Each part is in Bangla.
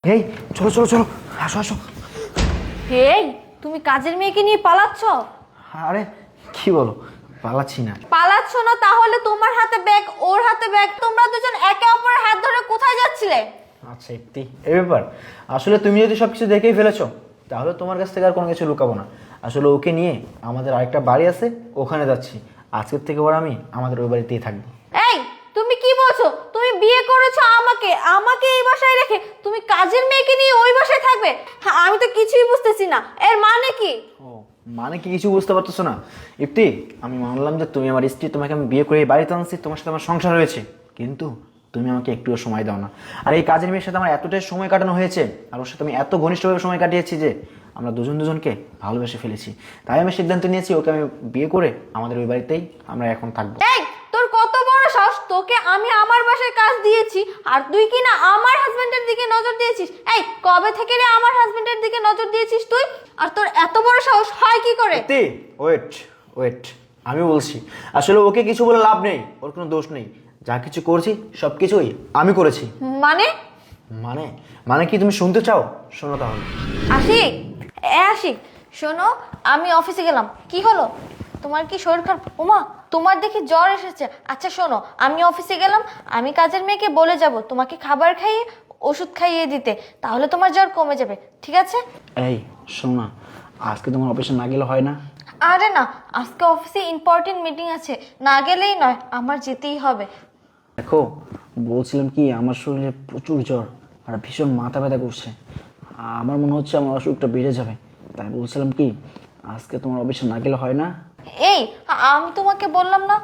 এই চলো চলো চলো, আসো আসো। এই তুমি কাজের মেয়েকে নিয়ে পালাচ্ছ? আরে কি বলো, পালাচ্ছি না। পালাচ্ছ না তাহলে তোমার হাতে ব্যাগ ওর হাতে ব্যাগ, তোমরা দুজন একে অপরের হাত ধরে কোথায় যাচ্ছিলে? আচ্ছা একটি এই ব্যাপার, আসলে তুমি যদি সবকিছু দেখেই ফেলেছো তাহলে তোমার কাছ থেকে আর কোনো কিছু লুকাবো না। আসলে ওকে নিয়ে আমাদের আরেকটা বাড়ি আছে, ওখানে যাচ্ছি। আজকের থেকে ওর আমি আমাদের ওই বাড়িতেই থাকবো। এই তুমি কি বলছো? তুমি বিয়ে করেছো আমাকে, আমাকে এই বাসায় রেখে তুমি কাজের মেয়েকে নিয়ে ওই বাসায় থাকবে? হ্যাঁ, আমি তো কিছুই বুঝতেছি না, এর মানে কি? ও মানে কি কিছু বুঝতে পারতেছো না? ইপ্তি, আমি মানলাম যে তুমি আমার স্ত্রী, তোমাকে আমি বিয়ে করে এই বাড়িতে আনছি, তোমার সাথে আমার সংসার হয়েছে, কিন্তু তুমি আমাকে একটুও সময় দাও না। আর এই কাজের মেয়ের সাথে আমার এতটাই সময় কাটানো হয়েছে, আর ওর সাথে আমি এত ঘনিষ্ঠভাবে সময় কাটিয়েছি যে আমরা দুজন দুজনকে ভালোবেসে ফেলেছি। তাই আমি সিদ্ধান্ত নিয়েছি ওকে আমি বিয়ে করে আমাদের ওই বাড়িতেই আমরা এখন থাকবো। এই তোর কত বড় সাহস, তোকে আমি আমার বাসায় কাজ দিয়েছি আর তুই কি না আমার হাজবেন্ডের দিকে নজর দিয়েছিস? এই কবে থেকে রে আমার হাজবেন্ডের দিকে নজর দিয়েছিস তুই? আর তোর এত বড় সাহস হয় কি করে? ইপ্তি ওয়েট ওয়েট, আমি বলছি আসলে ওকে কিছু বলে লাভ নেই, ওর কোনো দোষ নেই। যা কিছু করছি সব কিছুই আমি করেছি। মানে? মানে মানে কি তুমি শুনতে চাও? শোনো তাহলে। আশিক, আশিক শোনো, আমি অফিসে গেলাম। কি হলো? তোমার কি শরীর খারাপ? ওমা, তোমার দেখি জ্বর এসেছে। আচ্ছা শোনো, আমি অফিসে গেলাম, আমি কাজের মেয়েকে বলে যাব তোমাকে খাবার খাইয়ে ওষুধ খাইয়ে দিতে, তাহলে তোমার জ্বর কমে যাবে, ঠিক আছে? এই শোনো না, আজকে তোমার অফিসে না গেলে হয় না? আরে না, আজকে অফিসে ইম্পর্টেন্ট মিটিং আছে, না গেলেই নয়, আমার যেতেই হবে। দেখো, বলছিলাম কি, আমার শরীরে প্রচুর জ্বর আর ভীষণ মাথা ব্যথা করছে। আমার মনে হচ্ছে আমার অসুখটা বেড়ে যাবে, তাই বলছিলাম কি আজকে তোমার অফিসে না গেলে হয় না? এই আমি তোমাকে বললাম না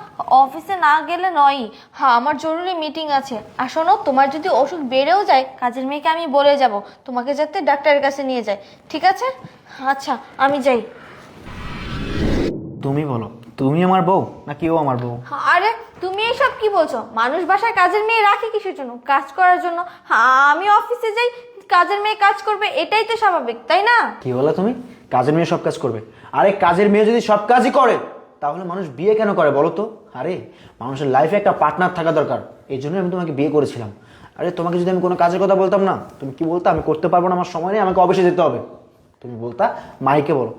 অফিসে না গেলে নয়, হ্যাঁ আমার জরুরি মিটিং আছে। আর শোনো, তোমার যদি অসুখ বেড়েও যায় কাজের মেয়েকে আমি বলে যাব তোমাকে যাতে ডাক্তারের কাছে নিয়ে যায়, ঠিক আছে? আচ্ছা আমি যাই। তুমি বলো, তুমি আমার বউ নাকি ও আমার বউ? আরে তুমি এইসব কি বলছো? মানুষ বাসায় কাজের মেয়ে রাখে কিসের জন্য? কাজ করার জন্য। আমি অফিসে যাই, কাজের মেয়ে কাজ করবে, এটাই তো স্বাভাবিক, তাই না? কি বলা তুমি? কাজের মেয়ে সব কাজ করবে? আরে কাজের মেয়ে যদি সব কাজই করে তাহলে মানুষ বিয়ে কেন করে বলো তো? আরে মানুষের লাইফে একটা পার্টনার থাকা দরকার, এই জন্যই আমি তোমাকে বিয়ে করেছিলাম। আরে তোমাকে যদি আমি কোনো কাজের কথা বলতাম না, তুমি কি বলতা? আমি করতে পারবো না, আমার সময় নেই, আমাকে অফিসে যেতে হবে। তুমি বলতা মাহিকে বলো।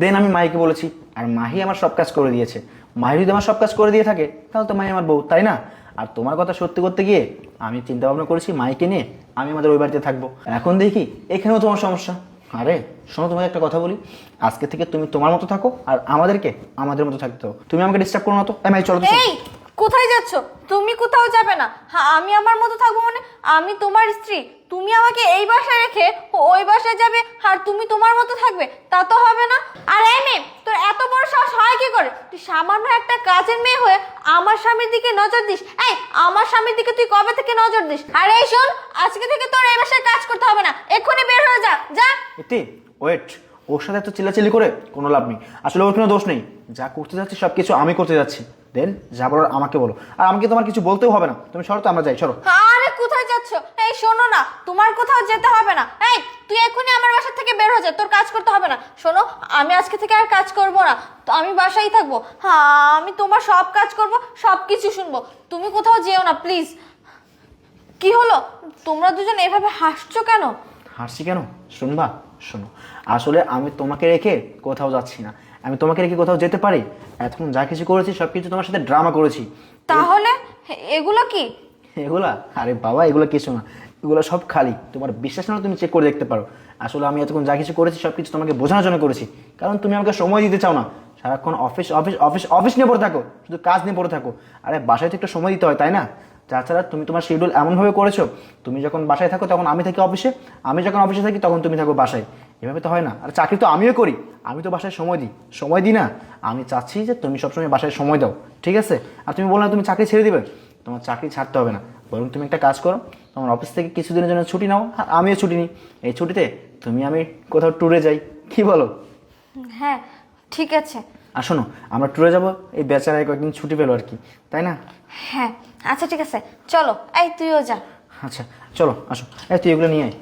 দেন আমি মাহিকে বলেছি, আর মাহি আমার সব কাজ করে দিয়েছে। মাহি যদি আমার সব কাজ করে দিয়ে থাকে তাহলে তো মাহি আমার বউ, তাই না? আর তোমার কথা সত্যি করতে গিয়ে আমি চিন্তা ভাবনা করেছি মাহিকে নিয়ে আমি আমাদের ওই বাড়িতে থাকবো। এখন দেখি এখানেও তোমার সমস্যা। আরে শোনো, তোমাকে একটা কথা বলি, আজকে থেকে তুমি তোমার মতো থাকো আর আমাদেরকে আমাদের মতো থাকতে দাও। তুমি আমাকে ডিস্টার্ব করো না তো। এই মাহি চলো তো। এই কোথায় যাচ্ছ? তুমি কোথাও যাবে না। হ্যাঁ আমি আমার মতো থাকবো মানে? আমি তোমার স্ত্রী, তুমি আমাকে এই বাসায় রেখে ওই বাসায় যাবে আর তুমি তোমার মতো থাকবে? তা তো হবে না। আর এই মেয়ে, তোর এত বড় সাহস হয় কি করে? তুই সামান্য একটা কাজের মেয়ে হয়ে আমার স্বামীর দিকে নজর দিস? এই আমার স্বামীর দিকে তুই কবে থেকে নজর দিস? আর এই শোন, আজকে থেকে তোর এই বাসায় কাজ করতে হবে না, এক্ষুনি বের হয়ে যা যা। ইতি ওয়েট, ওর সাথে এত চিল্লাচিল্লি করে কোনো লাভ নেই। আসলে ওর কোনো দোষ নেই, যা করতে যাচ্ছি সব কিছু আমি করতে যাচ্ছি। দেন যা বলার আমাকে বলো, আর আমাকে তোমার কিছু বলতেও হবে না। তুমি সরো তো, আমরা যাই, সরো। আরে কোথায় যাচ্ছ? এই শোনো না, তোমার কোথাও যেতে হবে না। এই তুই এখনই আমার বাসা থেকে বের হয়ে যা, তোর কাজ করতে হবে না। শোনো, আমি আজকে থেকে আর কাজ করব না, তো আমি বাসায় থাকবো। হ্যাঁ আমি তোমার সব কাজ করব, সব কিছু শুনবো, তুমি কোথাও যেও না প্লিজ। কি হলো, তোমরা দুজন এভাবে হাসছো কেন? হাসছি কেন শুনবা? শোনো, আসলে আমি তোমাকে রেখে কোথাও যাচ্ছি না, আমি তোমাকে রেখে কোথাও যেতে পারি? এতক্ষণ যা কিছু করেছি সব কিছু তোমার সাথে ড্রামা করেছি। তাহলে এগুলো কি? এগুলা? আরে বাবা, এগুলো কিছু না, এগুলো সব খালি। তোমার বিশ্বাস না হলে তুমি চেক করে দেখতে পারো। আসলে আমি এতক্ষণ যা কিছু করেছি সব কিছু তোমাকে বোঝানোর জন্য করেছি, কারণ তুমি আমাকে সময় দিতে চাও না। সারাক্ষণ অফিস অফিস অফিস অফিস নিয়ে পড়ে থাকো, শুধু কাজ নিয়ে পড়ে থাকো। আরে বাসায় তো একটু সময় দিতে হয়, তাই না? তাছাড়া তুমি তোমার শিডিউল এমনভাবে করেছো, তুমি যখন বাসায় থাকো তখন আমি থাকি অফিসে, আমি যখন অফিসে থাকি তখন তুমি থাকো বাসায়। এভাবে তো হয় না। আর চাকরি তো আমিও করি, আমি তো বাসায় সময় দিই না? আমি চাচ্ছি যে তুমি সবসময় বাসায় সময় দাও, ঠিক আছে? আর তুমি বলো না তুমি চাকরি ছেড়ে দিবে, তোমার চাকরি ছাড়তে হবে না, বরং তুমি একটা কাজ করো, তোমার অফিস থেকে কিছুদিনের জন্য ছুটি নাও, আর আমিও ছুটি নিই। এই ছুটিতে তুমি আমি কোথাও ট্যুরে যাই, কি বলো? হ্যাঁ ঠিক আছে। আর শোনো, আমরা ট্যুরে যাবো, এই বেচারায় কয়েকদিন ছুটি পেলো আর কি, তাই না? হ্যাঁ আচ্ছা ঠিক আছে, চলো। এই তুইও যা। আচ্ছা চলো, আসো। এই তুই এগুলো নিয়ে আয়।